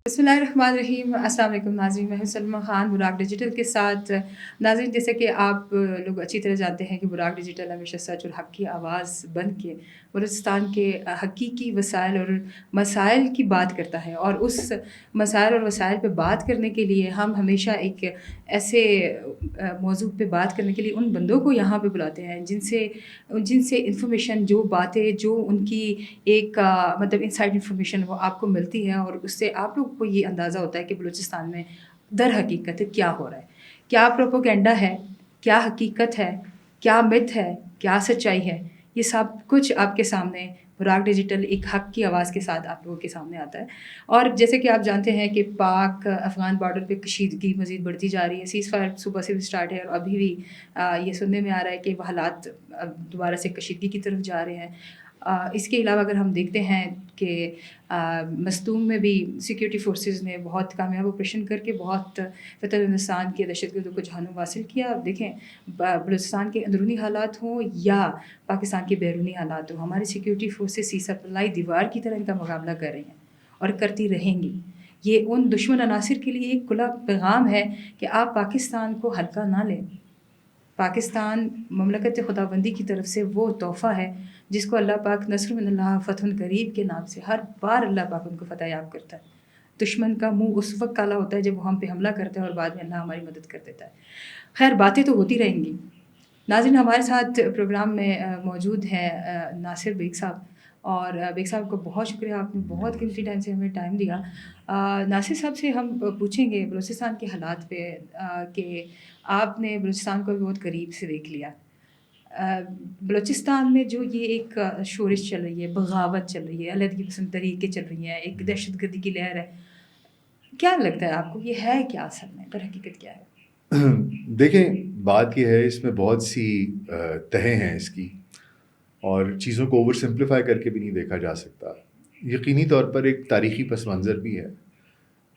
بسم اللہ الرحمن الرحیم. السلام علیکم ناظرین, میں ہوں سلمیٰ خان براق ڈیجیٹل کے ساتھ. ناظرین, جیسے کہ آپ لوگ اچھی طرح جانتے ہیں کہ براق ڈیجیٹل ہمیشہ سچ اور حق کی آواز بن کے بلوچستان کے حقیقی وسائل اور مسائل کی بات کرتا ہے, اور اس مسائل اور وسائل پہ بات کرنے کے لیے ہم ہمیشہ ایک ایسے موضوع پہ بات کرنے کے لیے ان بندوں کو یہاں پہ بلاتے ہیں جن سے انفارمیشن, جو باتیں, جو ان کی ایک مطلب انسائڈ انفارمیشن وہ آپ کو ملتی ہے, اور اس سے آپ لوگ کو یہ اندازہ ہوتا ہے کہ بلوچستان میں در حقیقت کیا ہو رہا ہے, کیا پروپوگنڈا ہے, کیا حقیقت ہے, کیا مت ہے, کیا سچائی ہے. یہ سب کچھ آپ کے سامنے براق ڈیجیٹل ایک حق کی آواز کے ساتھ آپ لوگوں کے سامنے آتا ہے. اور جیسے کہ آپ جانتے ہیں کہ پاک افغان بارڈر پہ کشیدگی مزید بڑھتی جا رہی ہے. سیز فائر صبح سے بھی اسٹارٹ ہے, اور ابھی بھی یہ سننے میں آ رہا ہے کہ وہ حالات دوبارہ سے کشیدگی کی طرف جا رہے ہیں. اس کے علاوہ اگر ہم دیکھتے ہیں کہ مستونگ میں بھی سیکیورٹی فورسز نے بہت کامیاب آپریشن کر کے بہت فتح ہندوستان کے دہشت گردوں کو جہنم حاصل کیا. اب دیکھیں, بلوچستان کے اندرونی حالات ہوں یا پاکستان کے بیرونی حالات ہوں, ہماری سیکیورٹی فورسز سی سپلائی دیوار کی طرح ان کا مقابلہ کر رہی ہیں اور کرتی رہیں گی. یہ ان دشمن عناصر کے لیے ایک کھلا پیغام ہے کہ آپ پاکستان کو ہلکا نہ لیں. پاکستان مملکت خداوندی کی طرف سے وہ تحفہ ہے جس کو اللہ پاک نصر من اللہ فتح قریب کے نام سے ہر بار اللہ پاک ان کو فتح یاب کرتا ہے. دشمن کا منہ اس وقت کالا ہوتا ہے جب وہ ہم پہ حملہ کرتا ہے, اور بعد میں اللہ ہماری مدد کر دیتا ہے. خیر, باتیں تو ہوتی رہیں گی. ناظرین, ہمارے ساتھ پروگرام میں موجود ہیں ناصر بیگ صاحب, اور بیگ صاحب کو بہت شکریہ, آپ نے بہت قیمتی ٹائم سے ہمیں ٹائم دیا. ناصر صاحب سے ہم پوچھیں گے بلوچستان کے حالات پہ, کہ آپ نے بلوچستان کو بھی بہت قریب سے دیکھ لیا. بلوچستان میں جو یہ ایک شورش چل رہی ہے, بغاوت چل رہی ہے, علیحدگی پسند طریقے چل رہی ہیں, ایک دہشت گردی کی لہر ہے, کیا لگتا ہے آپ کو یہ ہے کیا اصل میں, در حقیقت کیا ہے؟ دیکھیں, بات یہ ہے, اس میں بہت سی تہیں ہیں اس کی, اور چیزوں کو اوور سمپلیفائی کر کے بھی نہیں دیکھا جا سکتا. یقینی طور پر ایک تاریخی پس منظر بھی ہے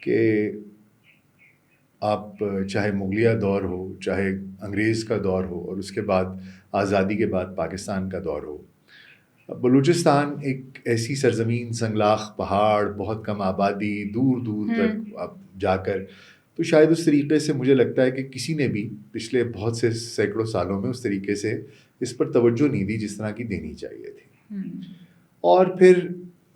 کہ آپ چاہے مغلیہ دور ہو, چاہے انگریز کا دور ہو, اور اس کے بعد آزادی کے بعد پاکستان کا دور ہو, بلوچستان ایک ایسی سرزمین, سنگلاخ پہاڑ, بہت کم آبادی, دور دور تک آپ جا کر, تو شاید اس طریقے سے مجھے لگتا ہے کہ کسی نے بھی پچھلے بہت سے سینکڑوں سالوں میں اس طریقے سے اس پر توجہ نہیں دی جس طرح کی دینی چاہیے تھی. اور پھر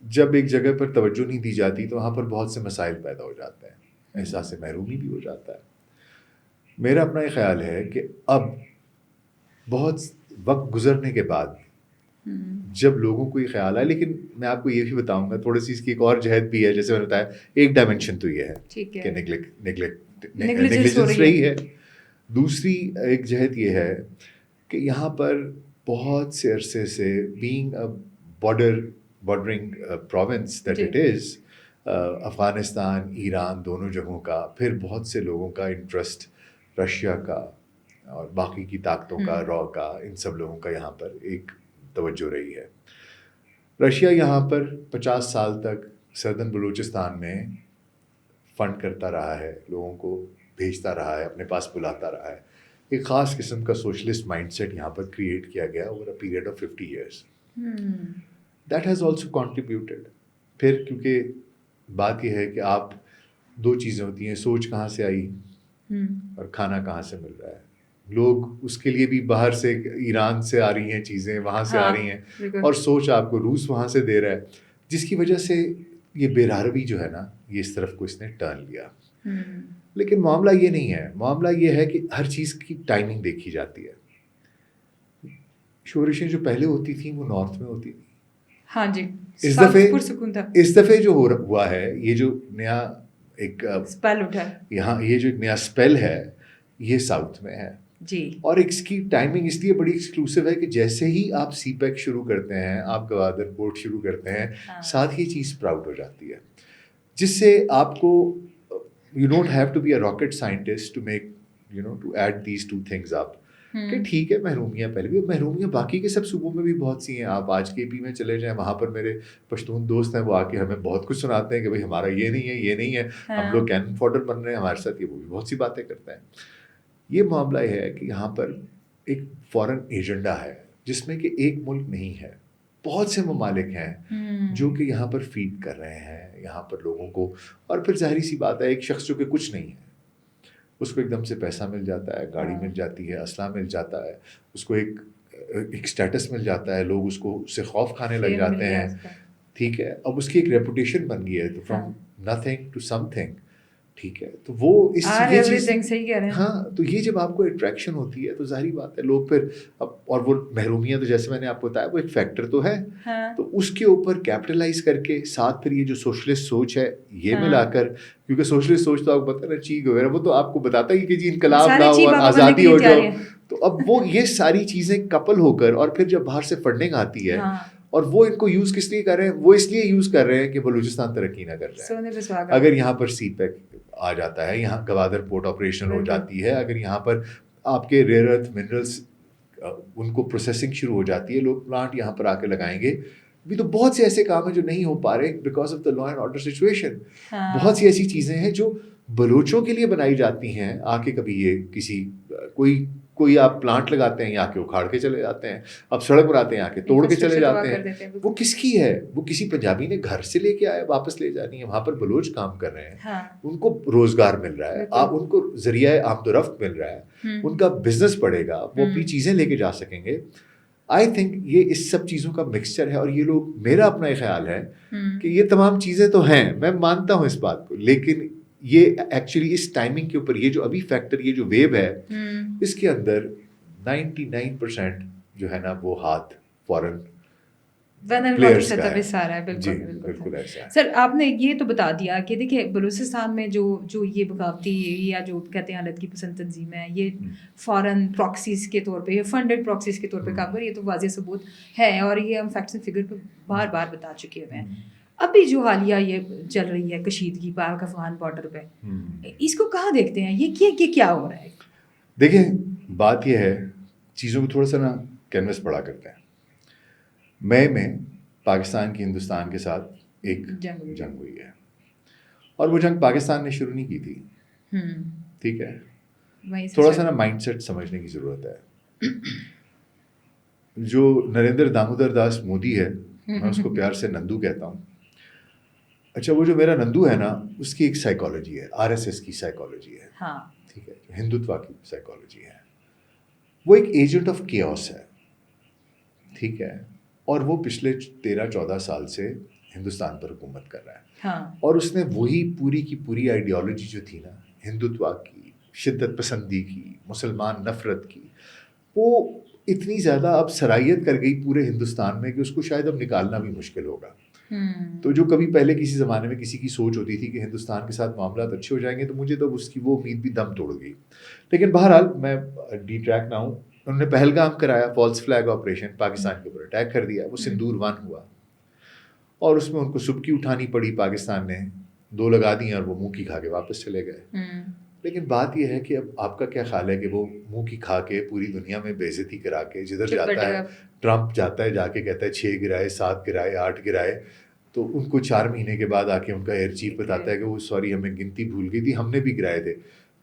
جب ایک جگہ پر توجہ نہیں دی جاتی تو وہاں پر بہت سے مسائل پیدا ہو جاتے ہیں, احساس محرومی بھی ہو جاتا ہے. میرا اپنا یہ خیال ہے کہ اب بہت وقت گزرنے کے بعد جب لوگوں کو یہ خیال ہے, لیکن میں آپ کو یہ بھی بتاؤں گا تھوڑی سی اس کی ایک اور جہت بھی ہے. جیسے میں نے بتایا, ایک ڈائمینشن تو یہ ہے کہ نیگلیجنس رہی ہے. دوسری ایک جہت یہ ہے کہ یہاں پر بہت سے عرصے سے being بارڈرنگ province that it is, Afghanistan, Iran, دونوں جگہوں کا, پھر بہت سے لوگوں کا انٹرسٹ رشیا کا اور باقی کی طاقتوں کا, را کا, ان سب لوگوں کا یہاں پر ایک توجہ رہی ہے. رشیا یہاں پر 50 سال تک سردن بلوچستان میں فنڈ کرتا رہا ہے, لوگوں کو بھیجتا رہا ہے, اپنے پاس بلاتا رہا ہے. ایک خاص قسم کا سوشلسٹ مائنڈ سیٹ یہاں پر کریٹ کیا گیا over a period of 50 years. That has also contributed. پھر کیونکہ بات یہ ہے کہ آپ دو چیزیں ہوتی ہیں, سوچ کہاں سے آئی اور کھانا کہاں سے مل رہا ہے. لوگ اس کے لیے بھی باہر سے, ایران سے آ رہی ہیں چیزیں, وہاں سے آ رہی ہیں, اور سوچ آپ کو روس وہاں سے دے رہا ہے, جس کی وجہ سے یہ بے راہروی جو ہے نا, یہ اس طرف کو اس نے ٹرن لیا. لیکن معاملہ یہ نہیں ہے. معاملہ یہ ہے کہ ہر چیز کی ٹائمنگ دیکھی جاتی ہے. شورشیں جو پہلے ہوتی تھیں وہ نارتھ میں ہوتی تھیں. ہاں جی, اس دفعے جو ہوا ہے, یہ جو نیا ایک اسپیل اٹھا, یہاں یہ جو ایک نیا اسپیل ہے, یہ ساؤتھ میں ہے جی. اور اس کی ٹائمنگ اس لیے بڑی ایکسکلوسیو ہے کہ جیسے ہی آپ سی پیک شروع کرتے ہیں, آپ گوادر پورٹ شروع کرتے ہیں, ساتھ ہی چیز پراؤڈ ہو جاتی ہے, جس سے آپ کو you don't have to be a rocket scientist to make to add these two things up. کہ ٹھیک ہے, محرومیاں پہلے بھی, محرومیاں باقی کے سب صوبوں میں بھی بہت سی ہیں. آپ آج کے پی میں چلے جائیں, وہاں پر میرے پشتون دوست ہیں, وہ آ کے ہمیں بہت کچھ سناتے ہیں کہ بھائی ہمارا یہ نہیں ہے, یہ نہیں ہے, ہم لوگ کینن فوڈر بن رہے ہیں, ہمارے ساتھ یہ وہ بھی بہت سی باتیں کرتے ہیں. یہ معاملہ یہ ہے کہ یہاں پر ایک فورن ایجنڈا ہے جس میں کہ ایک ملک نہیں ہے, بہت سے ممالک ہیں جو کہ یہاں پر فیڈ کر رہے ہیں یہاں پر لوگوں کو. اور پھر ظاہری سی بات ہے ایک شخص جو کہ کچھ نہیں ہے اس کو ایک دم سے پیسہ مل جاتا ہے, گاڑی مل جاتی ہے, اسلحہ مل جاتا ہے, اس کو ایک اسٹیٹس مل جاتا ہے, لوگ اس کو اس سے خوف کھانے لگ جاتے ہیں. ٹھیک ہے, اب اس کی ایک ریپوٹیشن بن گئی ہے تو from nothing to something. ٹھیک ہے, تو وہ اس یہ چیز صحیح کہہ رہے ہیں. ہاں, تو یہ جب آپ کو اٹریکشن ہوتی ہے تو ظاہری بات ہے لوگ پھر اب, اور وہ محرومیت تو جیسے میں نے آپ کو بتایا وہ ایک فیکٹر تو ہے, تو اس کے اوپر کیپٹلائز کر کے ساتھ پھر یہ جو سوشلسٹ سوچ ہے یہ ملا کر, کیونکہ سوشلسٹ سوچ تو آپ کو پتہ ہے نا چیک وغیرہ وہ تو آپ کو بتاتا ہی کہ جی انقلاب لاؤ اور آزادی ہو جاؤ. تو اب وہ یہ ساری چیزیں کپل ہو کر اور پھر جب باہر سے فنڈنگ آتی ہے اور وہ ان کو یوز کس لیے کر رہے ہیں, وہ اس لیے یوز کر رہے ہیں کہ بلوچستان ترقی نہ کر رہا ہے. اگر یہاں پر سی پیک آ جاتا ہے, یہاں گوادر پورٹ آپریشنل ہو جاتی ہے, اگر یہاں پر آپ کے ریئر ارتھ منرلس ان کو پروسیسنگ شروع ہو جاتی ہے, لوگ پلانٹ یہاں پر آ کے لگائیں گے. بھی تو بہت سے ایسے کام ہیں جو نہیں ہو پا رہے because of the law and order situation. بہت سی ایسی چیزیں ہیں جو بلوچوں کے لیے بنائی جاتی ہیں, آ کے کبھی یہ کسی کوئی آپ پلانٹ لگاتے ہیں, آ کے اکھاڑ کے چلے جاتے ہیں, اب سڑک بناتے ہیں, آ کے توڑ کے چلے جاتے ہیں. وہ کس کی ہے؟ وہ کسی پنجابی نے گھر سے لے کے آیا واپس لے جانی ہے. وہاں پر بلوچ کام کر رہے ہیں, ان کو روزگار مل رہا ہے, آپ ان کو ذریعہ آمد و رفت مل رہا ہے, ان کا بزنس بڑھے گا, وہ اپنی چیزیں لے کے جا سکیں گے. آئی تھنک یہ اس سب چیزوں کا مکسچر ہے, اور یہ لوگ, میرا اپنا یہ خیال ہے کہ یہ تمام چیزیں تو ہیں, میں مانتا ہوں اس بات کو, لیکن یہ ایکچولی اس ٹائمنگ کے اوپر یہ جو ابھی فیکٹر, یہ جو ویو ہے, اس کے اندر 99% جو ہے نا وہ ہاتھ فورن سطح پہ سارا ہے. بالکل سر, آپ نے یہ تو بتا دیا کہ دیکھیے بلوچستان میں جو یہ بغاوتی یا جو کہتے ہیں حالت کی پسند تنظیم ہے, یہ فارن پراکسیز کے طور پہ یا فنڈڈ پراکسیز کے طور پہ کام کر, یہ تو واضح ثبوت ہے, اور یہ ہم فیکٹس اینڈ فگر پہ بار بار بتا چکے ہوئے ہیں. ابھی جو حالیہ یہ چل رہی ہے کشیدگی پاک افغان بارڈر پہ, اس کو کہاں دیکھتے ہیں, یہ کیا ہو رہا ہے؟ دیکھیں بات یہ ہے, چیزوں کو تھوڑا سا نا کینوس بڑا کرتے ہیں. مئی میں پاکستان کی ہندوستان کے ساتھ ایک جنگ ہوئی ہے, اور وہ جنگ پاکستان نے شروع نہیں کی تھی. ٹھیک ہے, تھوڑا سا نا مائنڈ سیٹ سمجھنے کی ضرورت ہے. جو نریندر دامودر داس مودی ہے, میں اس کو پیار سے نندو کہتا ہوں. اچھا, وہ جو میرا نندو ہے نا, اس کی ایک سائیکالوجی ہے, RSS کی سائیکالوجی ہے. ٹھیک ہے, ہندوتوا کی سائیکالوجی ہے. وہ ایک ایجنٹ آف کیوس ہے. ٹھیک ہے, اور وہ پچھلے 13-14 سال سے ہندوستان پر حکومت کر رہا ہے. اور اس نے وہی پوری کی پوری آئیڈیالوجی جو تھی نا ہندوتوا کی, شدت پسندی کی, مسلمان نفرت کی, وہ اتنی زیادہ اب سرائیت کر گئی پورے ہندوستان میں کہ اس کو شاید اب نکالنا بھی مشکل ہوگا. تو جو کبھی پہلے کسی زمانے میں کسی کی سوچ ہوتی تھی کہ ہندوستان کے ساتھ معاملات اچھے ہو جائیں گے, تو مجھے تو اس کی وہ امید بھی دم توڑ گئی. لیکن بہرحال میں ڈی ٹریک نہ ہوں, انہوں نے پہلگام کرایا, فالس فلیگ آپریشن, پاکستان کے اوپر اٹیک کر دیا, وہ سندور 1 ہوا, اور اس میں ان کو سبکی اٹھانی پڑی. پاکستان نے 2 لگا دی اور وہ منہ کی کھا کے واپس چلے گئے. لیکن بات یہ ہے کہ اب آپ کا کیا خیال ہے کہ وہ منہ کی کھا کے پوری دنیا میں بے عزتی کرا کے جدھر جاتا ہے, ٹرمپ جاتا ہے جا کے کہتا ہے 6 گرائے 7 گرائے 8 گرائے, تو ان کو 4 مہینے کے بعد آ کے ان کا ایئر چیف بتاتا ہے کہ وہ سوری ہمیں گنتی بھول گئی تھی, ہم نے بھی گرائے تھے.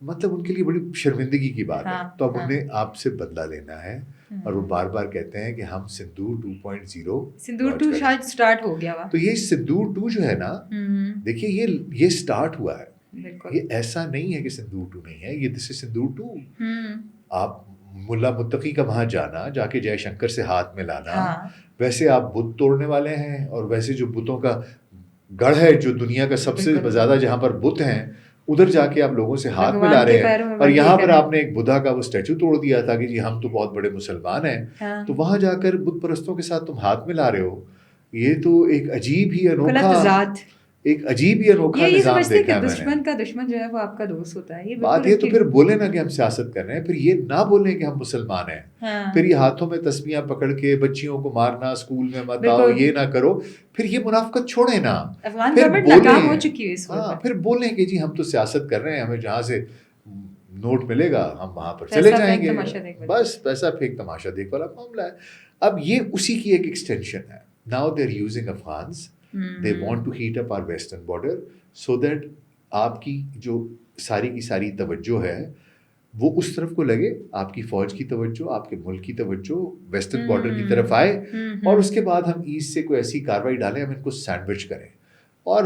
مطلب ان کے لیے بڑی شرمندگی کی بات ہے. تو اب انہیں آپ سے بدلہ لینا ہے, اور وہ بار بار کہتے ہیں کہ ہم سندور 2.0 سندور 2 شاید سٹارٹ ہو گیا. تو یہ سندور 2 جو ہے نا, دیکھیے یہ سٹارٹ ہوا ہے. یہ ایسا نہیں ہے کہ سندور 2 نہیں ہے, یہ دس از سندور 2. آپ ملا متقی کا وہاں جانا, جا کے جے شنکر سے ہاتھ میں لانا, ویسے آپ بت توڑنے والے ہیں, اور ویسے جو بتوں کا گڑھ ہے, جو دنیا کا سب سے زیادہ جہاں پر بت ہیں, ادھر جا کے آپ لوگوں سے ہاتھ ملا رہے ہیں. اور یہاں پر آپ نے ایک بدھا کا وہ اسٹیچو توڑ دیا تھا کہ جی ہم تو بہت بڑے مسلمان ہیں, تو وہاں جا کر بت پرستوں کے ساتھ تم ہاتھ ملا رہے ہو. یہ تو ایک عجیب ہی انوکھا نظام دیکھا ہے. دشمن کا دشمن جو ہے وہ آپ کا دوست ہوتا ہے. بات یہ تو پھر بولے نا کہ ہم سیاست کر رہے ہیں, پھر یہ نہ بولیں کہ ہم مسلمان ہیں, پھر یہ ہاتھوں میں تسبیحاں پکڑ کے بچیوں کو مارنا, اسکول میں مت آؤ, یہ نہ کرو, پھر یہ منافقت چھوڑیں نا. پھر بولیں کہ جی ہم تو سیاست کر رہے ہیں, ہمیں جہاں سے نوٹ ملے گا ہم وہاں پر چلے جائیں گے, بس پیسہ پھینک تماشا دیکھ والا معاملہ ہے. اب یہ اسی کی ایک ایکسٹینشن ہے. Now they are using Afghans, they want to heat up our western border, so that آپ کی جو ساری کی ساری توجہ ہے وہ اس طرف کو لگے, آپ کی فوج کی توجہ, آپ کے ملک کی توجہ ویسٹرن بارڈر کی طرف آئے, اور اس کے بعد ہم ایسٹ سے کوئی ایسی کارروائی ڈالیں, ہم ان کو سینڈوچ کریں. اور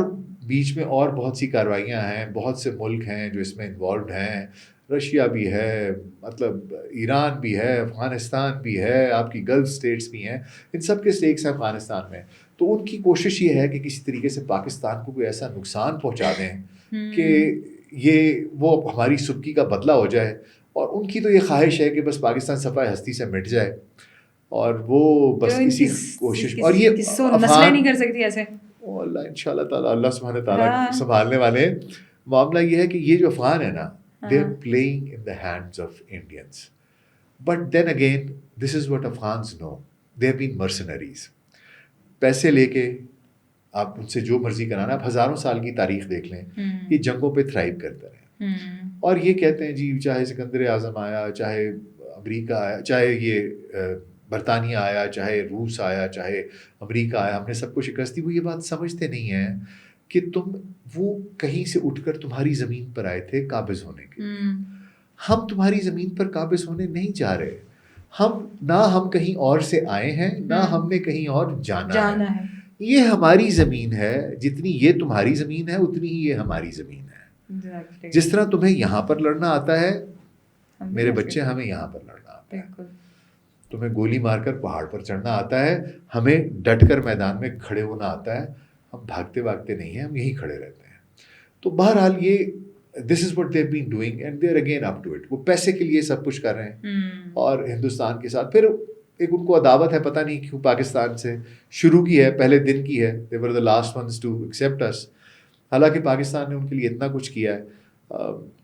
بیچ میں اور بہت سی کارروائیاں ہیں, بہت سے ملک ہیں جو اس میں انوالوڈ ہیں, رشیا بھی ہے, مطلب ایران بھی ہے, افغانستان بھی ہے, آپ کی گلف اسٹیٹس بھی ہیں, ان سب کے اسٹیکس ہیں افغانستان میں. تو ان کی کوشش یہ ہے کہ کسی طریقے سے پاکستان کو کوئی ایسا نقصان پہنچا دیں کہ یہ وہ ہماری سبکی کا بدلہ ہو جائے. اور ان کی تو یہ خواہش ہے کہ بس پاکستان صفحہ ہستی سے مٹ جائے, اور وہ بس اسی کوشش. اور یہ نسلیں نہیں کر سکتی ایسے, اللہ ان شاء اللہ تعالیٰ, اللہ سبحانہ تعالیٰ سنبھالنے والے. معاملہ یہ ہے کہ یہ جو افغان ہے نا, they are playing in the hands of Indians. But then again, this is what Afghans know. They have been mercenaries. پیسے لے کے آپ ان سے جو مرضی کرانا, آپ ہزاروں سال کی تاریخ دیکھ لیں, یہ جنگوں پہ تھرائیو کرتے رہے. اور یہ کہتے ہیں جی چاہے سکندر اعظم آیا, چاہے امریکہ آیا, چاہے یہ برطانیہ آیا, چاہے روس آیا, چاہے امریکہ آیا, ہم نے سب کو شکست دی. وہ یہ بات سمجھتے نہیں ہیں کہ وہ کہیں سے اٹھ کر تمہاری زمین پر آئے تھے قابض ہونے کے. ہم تمہاری زمین پر قابض ہونے نہیں جا رہے. ہم کہیں اور سے آئے ہیں, نہ ہم نے کہیں اور جانا ہے. یہ ہماری زمین ہے, جتنی یہ تمہاری زمین ہے اتنی ہی یہ ہماری زمین ہے. جس طرح تمہیں یہاں پر لڑنا آتا ہے میرے بچے, ہمیں یہاں پر لڑنا آتا ہے. تمہیں گولی مار کر پہاڑ پر چڑھنا آتا ہے, ہمیں ڈٹ کر میدان میں کھڑے ہونا آتا ہے. ہم بھاگتے نہیں ہیں, ہم یہیں کھڑے رہتے ہیں. تو بہرحال یہ this is what they've been doing and they're again up to it. وہ پیسے کے لیے سب کچھ کر رہے ہیں, اور ہندوستان کے ساتھ پھر ایک ان کو عداوت ہے, پتہ نہیں کیوں پاکستان سے شروع کی ہے, پہلے دن کی ہے. they were the last ones to accept us. حالانکہ پاکستان نے ان کے لیے اتنا کچھ کیا ہے.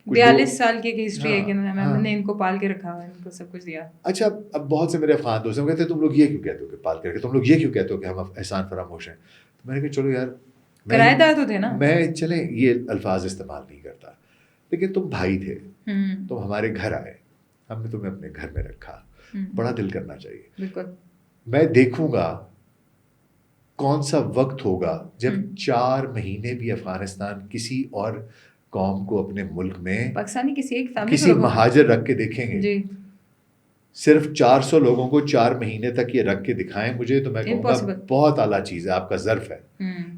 42 سال کی ہسٹری ہے کہ ہم نے ان کو پال کے رکھا ہوا ہے, ان کو سب کچھ دیا. اچھا, اب بہت سے میرے افغان دوست ہیں کہتے ہیں تم لوگ یہ کیوں کہتے ہو کہ پال کے رکھے, تم لوگ یہ کیوں کہتے ہو کہ ہم احسان فراموش ہیں. تو میں نے کہا چلو یار, کرایہ دار تو تھے نا, میں چلیں یہ الفاظ استعمال نہیں کرتا, لیکن تم بھائی تھے, تم ہمارے گھر آئے, ہم نے تمہیں اپنے گھر میں رکھا, بڑا دل کرنا چاہیے. بالکل. میں دیکھوں گا کون سا وقت ہوگا جب 4 مہینے بھی افغانستان کسی اور قوم کو اپنے ملک میں پاکستانی کسی مہاجر رکھ کے دیکھیں گے. جی. صرف 400 لوگوں کو 4 مہینے تک یہ رکھ کے دکھائیں مجھے, تو میں کہوں گا بہت اعلیٰ چیز ہے, آپ کا ظرف ہے.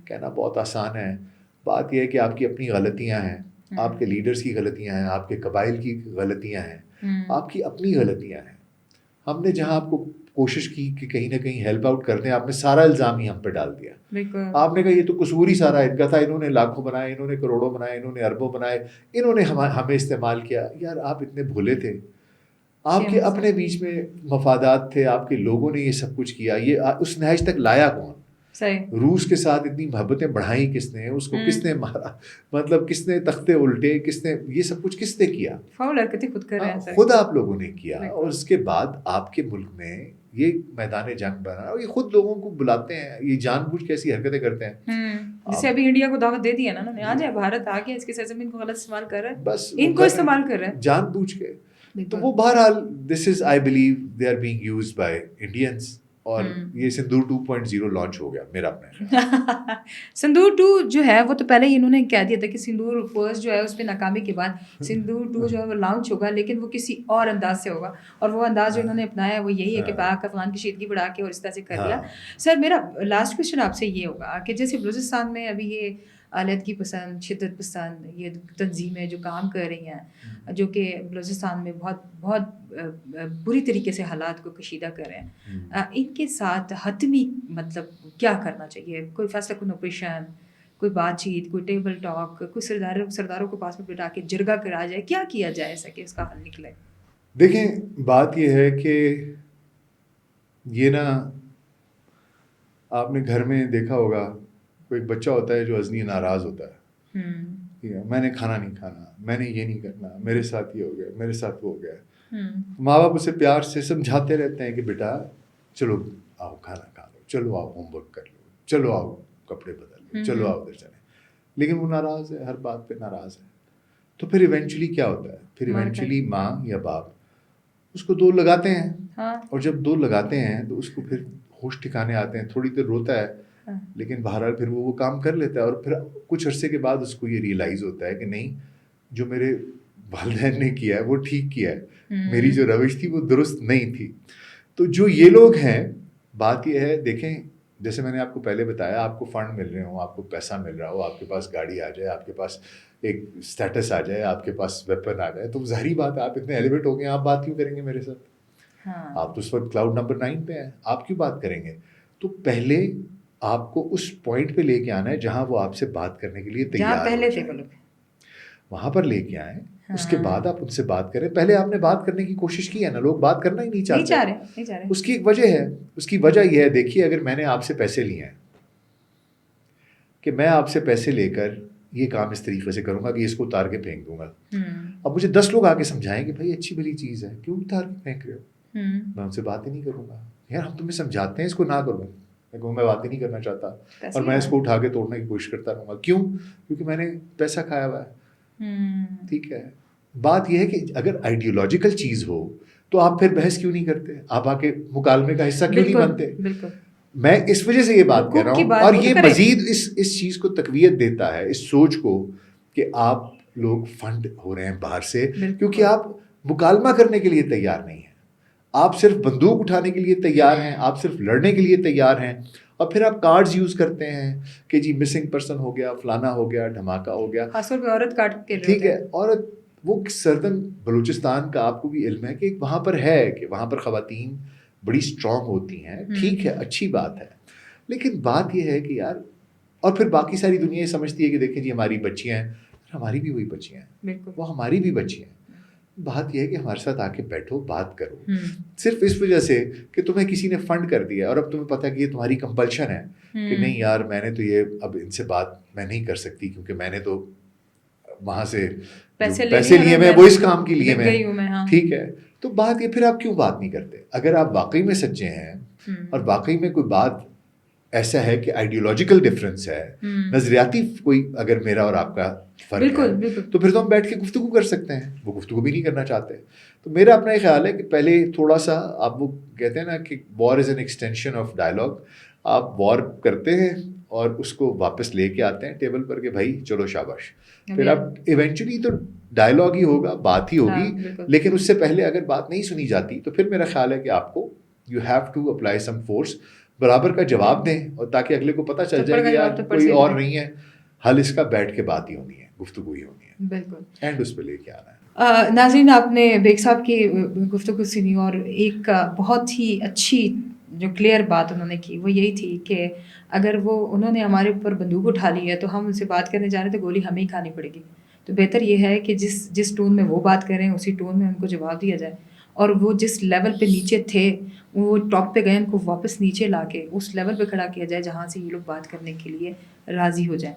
کہنا بہت آسان ہے. بات یہ ہے کہ آپ کی اپنی غلطیاں ہیں, آپ کے لیڈرز کی غلطیاں ہیں, آپ کے قبائل کی غلطیاں ہیں, آپ کی اپنی غلطیاں ہیں. ہم نے جہاں آپ کو کوشش کی کہ کہیں نہ کہیں ہیلپ آؤٹ کر دیں, آپ نے سارا الزام ہی ہم پہ ڈال دیا. آپ نے کہا یہ تو قصور ہی سارا ان کا تھا, انہوں نے لاکھوں بنائے, انہوں نے کروڑوں بنائے, انہوں نے اربوں بنائے, انہوں نے ہمیں استعمال کیا. یار آپ اتنے بھولے تھے, آپ کے اپنے بیچ میں مفادات تھے, آپ کے لوگوں نے یہ سب کچھ کیا. یہ اس نہج تک لایا کون؟ روس کے ساتھ اتنی محبتیں بڑھائیں کس نے, اس کو کس نے مارا, مطلب کس نے تختے الٹے, کس نے یہ سب کچھ کس نے کیا؟ خود آپ لوگوں نے کیا. اور اس کے بعد آپ کے ملک میں یہ میدان جنگ بنا, اور یہ خود لوگوں کو بلاتے ہیں, یہ جان بوجھ کے ایسی حرکتیں کرتے ہیں. جیسے ابھی انڈیا کو دعوت دے دی ہے نا, آ جائے بھارت, آ گیا اس کی سرزمین کو غلط استعمال کر رہا ہے, بس ان کو استعمال کر رہا ہے جان بوجھ کے. تو وہ بہرحال this is I blue they are being used by Indians. اور یہ سندور 2.0 لانچ ہو گیا میرا اپنا. سندور 2 جو ہے وہ تو پہلے ہی انہوں نے کہہ دیا تھا کہ سندور فرسٹ جو ہے اس پہ ناکامی کے بعد سندور 2 جو ہے وہ لانچ ہوگا, لیکن وہ کسی اور انداز سے ہوگا. اور وہ انداز جو انہوں نے اپنایا ہے وہ یہی ہے کہ پاک افغان کشیدگی بڑھا کے اور اس طرح سے کر دیا. سر میرا لاسٹ کویشچن آپ سے یہ ہوگا کہ جیسے بلوچستان میں ابھی یہ علیحدگی پسند, شدت پسند یہ تنظیمیں جو کام کر رہی ہیں, جو کہ بلوچستان میں بہت بہت بری طریقے سے حالات کو کشیدہ کر رہے ہیں, ان کے ساتھ حتمی مطلب کیا کرنا چاہیے؟ کوئی فیصلہ کن آپریشن, کوئی بات چیت, کوئی ٹیبل ٹاک, کوئی سرداروں کو پاس میں بٹھا کے جرگہ کرا جائے, کیا کیا جائے ایسا کہ اس کا حل نکلے؟ دیکھیں بات یہ ہے کہ یہ نا آپ نے گھر میں دیکھا ہوگا کوئی ایک بچہ ہوتا ہے جو ازنی ناراض ہوتا ہے, میں نے کھانا نہیں کھانا, میں نے یہ نہیں کرنا, میرے ساتھ یہ ہو گیا, میرے ساتھ وہ ہو گیا. ماں باپ اسے پیار سے سمجھاتے رہتے ہیں کہ بیٹا چلو آؤ کھانا کھا لو, چلو آؤ ہوم ورک کر لو, چلو آؤ کپڑے بدل لو, چلو آؤ ادھر چلیں. لیکن وہ ناراض ہے, ہر بات پہ ناراض ہے. تو پھر ایونچولی کیا ہوتا ہے, پھر ایونچولی ماں یا باپ اس کو 2 لگاتے ہیں, اور جب 2 لگاتے ہیں تو اس کو پھر ہوش ٹھکانے آتے ہیں, تھوڑی دیر روتا ہے, لیکن بہرحال پھر وہ کام کر لیتا ہے. اور پھر کچھ عرصے کے بعد اس کو یہ ریئلائز ہوتا ہے کہ نہیں, جو میرے والدین نے کیا ہے وہ ٹھیک کیا ہے, میری جو روش تھی وہ درست نہیں تھی. تو جو یہ لوگ ہیں, بات یہ ہے, دیکھیں جیسے میں نے آپ کو پہلے بتایا, آپ کو فنڈ مل رہے ہوں, آپ کو پیسہ مل رہا ہو, آپ کے پاس گاڑی آ جائے, آپ کے پاس ایک اسٹیٹس آ جائے, آپ کے پاس ویپن آ جائے, تو ظاہری بات ہے آپ اتنے ایلیویٹ ہو گئے, آپ بات کیوں کریں گے میرے ساتھ؟ آپ تو اس وقت کلاؤڈ نمبر 9 پہ ہیں, آپ کیوں بات کریں گے؟ تو پہلے آپ کو اس پوائنٹ پہ لے کے آنا ہے جہاں وہ آپ سے بات کرنے کے لیے تیار ہو جائیں, وہاں پر لے کے آئیں. اس کے بعد آپ ان سے بات کریں. پہلے آپ نے بات کرنے کی کوشش کی ہے نا, لوگ بات کرنا ہی نہیں چاہتے. اس کی ایک وجہ ہے, اس کی وجہ یہ ہے, دیکھیے اگر میں نے آپ سے پیسے لیے ہیں کہ میں آپ سے پیسے لے کر یہ کام اس طریقے سے کروں گا کہ اس کو اتار کے پھینک دوں گا, اب مجھے 10 لوگ آ کے سمجھائیں کہ بھائی اچھی بھلی چیز ہے, کیوں اتار کے پھینک رہے ہو, میں ان سے بات ہی نہیں کروں گا. یار ہم تمہیں سمجھاتے ہیں اس کو نہ کروں, میں بات ہی نہیں کرنا چاہتا, اور میں اس کو اٹھا کے توڑنے کی کوشش کرتا رہوں گا. کیوں؟ کیونکہ میں نے پیسہ کھایا ہوا ہے. ٹھیک ہے, بات یہ ہے کہ اگر آئیڈیولوجیکل چیز ہو تو آپ پھر بحث کیوں نہیں کرتے, آپ آ کے مکالمے کا حصہ کیوں نہیں بنتے؟ میں اس وجہ سے یہ بات کہہ رہا ہوں, اور یہ مزید اس چیز کو تقویت دیتا ہے, اس سوچ کو, کہ آپ لوگ فنڈ ہو رہے ہیں باہر سے, کیونکہ آپ مکالمہ کرنے کے لیے تیار نہیں ہیں, آپ صرف بندوق اٹھانے کے لیے تیار ہیں, آپ صرف لڑنے کے لیے تیار ہیں, اور پھر آپ کارڈز یوز کرتے ہیں کہ جی مسنگ پرسن ہو گیا, فلانا ہو گیا, دھماکہ ہو گیا. خاص طور پہ عورت کاٹ کے, ٹھیک ہے, عورت, وہ سردن بلوچستان کا آپ کو بھی علم ہے کہ وہاں پر ہے کہ وہاں پر خواتین بڑی اسٹرانگ ہوتی ہیں. ٹھیک ہے, اچھی بات ہے, لیکن بات یہ ہے کہ یار, اور پھر باقی ساری دنیا یہ سمجھتی ہے کہ دیکھیں جی ہماری بچیاں ہیں, ہماری بھی وہی بچیاں ہیں, وہ ہماری بھی بچیاں ہیں. بات یہ ہے کہ ہمارے ساتھ آ کے بیٹھو, بات کرو. صرف اس وجہ سے کہ تمہیں کسی نے فنڈ کر دیا اور اب تمہیں پتہ ہے کہ یہ تمہاری کمپلشن ہے کہ نہیں یار میں نے تو یہ اب ان سے بات میں نہیں کر سکتی کیونکہ میں نے تو وہاں سے پیسے لیے میں وہ اس کام کے لیے میں. ٹھیک ہے, تو بات یہ, پھر آپ کیوں بات نہیں کرتے؟ اگر آپ واقعی میں سچے ہیں اور واقعی میں کوئی بات ایسا ہے کہ آئیڈیولوجیکل ڈفرینس ہے, نظریاتی کوئی اگر میرا اور آپ کا فرق ہے, تو پھر تو ہم بیٹھ کے گفتگو کر سکتے ہیں. وہ گفتگو بھی نہیں کرنا چاہتے. تو میرا اپنا یہ خیال ہے کہ پہلے تھوڑا سا, آپ وہ کہتے ہیں نا کہ war is an extension of dialogue, آپ وار کرتے ہیں اور اس کو واپس لے کے آتے ہیں ٹیبل پر کہ بھائی چلو شاباش, پھر اب ایونچولی تو ڈائلاگ ہی ہوگا, بات ہی ہوگی. لیکن اس سے پہلے اگر بات نہیں سنی جاتی تو پھر میرا خیال ہے کہ آپ کو you have to apply some force, برابر کا جواب دیں, اور تاکہ اگلے کو پتہ چل جائے کہ یار کوئی اور نہیں ہے, حل اس کا بیٹھ کے بات ہی ہونی ہے, گفتگو ہی ہونی ہے. بالکل, اینڈ اس پہ لے کے آنا ہے. ناظرین, آپ نے بیگ صاحب کی گفتگو سنی, اور ایک بہت ہی اچھی جو کلیئر بات انہوں نے کی وہ یہی تھی کہ اگر انہوں نے ہمارے اوپر بندوق اٹھا لی ہے تو ہم ان سے بات کرنے جا رہے ہیں تو گولی ہمیں ہی کھانی پڑے گی. تو بہتر یہ ہے کہ جس ٹون میں وہ بات کریں اسی ٹون میں ان کو جواب دیا جائے, اور وہ جس لیول پہ نیچے تھے وہ ٹاپ پہ گئے, ان کو واپس نیچے لا کے اس لیول پہ کھڑا کیا جائے جہاں سے یہ لوگ بات کرنے کے لیے راضی ہو جائیں.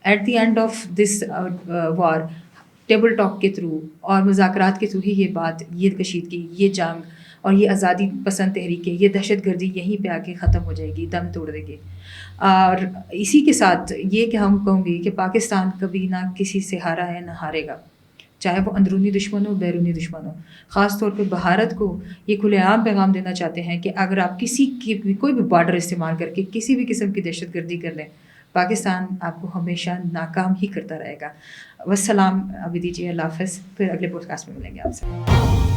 At the end of this war, table talk کے تھرو اور مذاکرات کے تھرو ہی یہ بات, یہ کشیدگی, یہ جنگ اور یہ آزادی پسند تحریکیں, یہ دہشت گردی یہیں پہ آ کے ختم ہو جائے گی, دم توڑ دے گی. اور اسی کے ساتھ یہ کہ ہم کہوں گی کہ پاکستان کبھی نہ کسی سے ہارا ہے نہ ہارے گا, چاہے وہ اندرونی دشمن ہو بیرونی دشمن ہو. خاص طور پہ بھارت کو یہ کھلے عام پیغام دینا چاہتے ہیں کہ اگر آپ کسی کی کوئی بھی بارڈر استعمال کر کے کسی بھی قسم کی دہشت گردی کر لیں, پاکستان آپ کو ہمیشہ ناکام ہی کرتا رہے گا. والسلام, ابھی دیجیے, اللہ حافظ, پھر اگلے پوڈ کاسٹ میں ملیں گے آپ سے.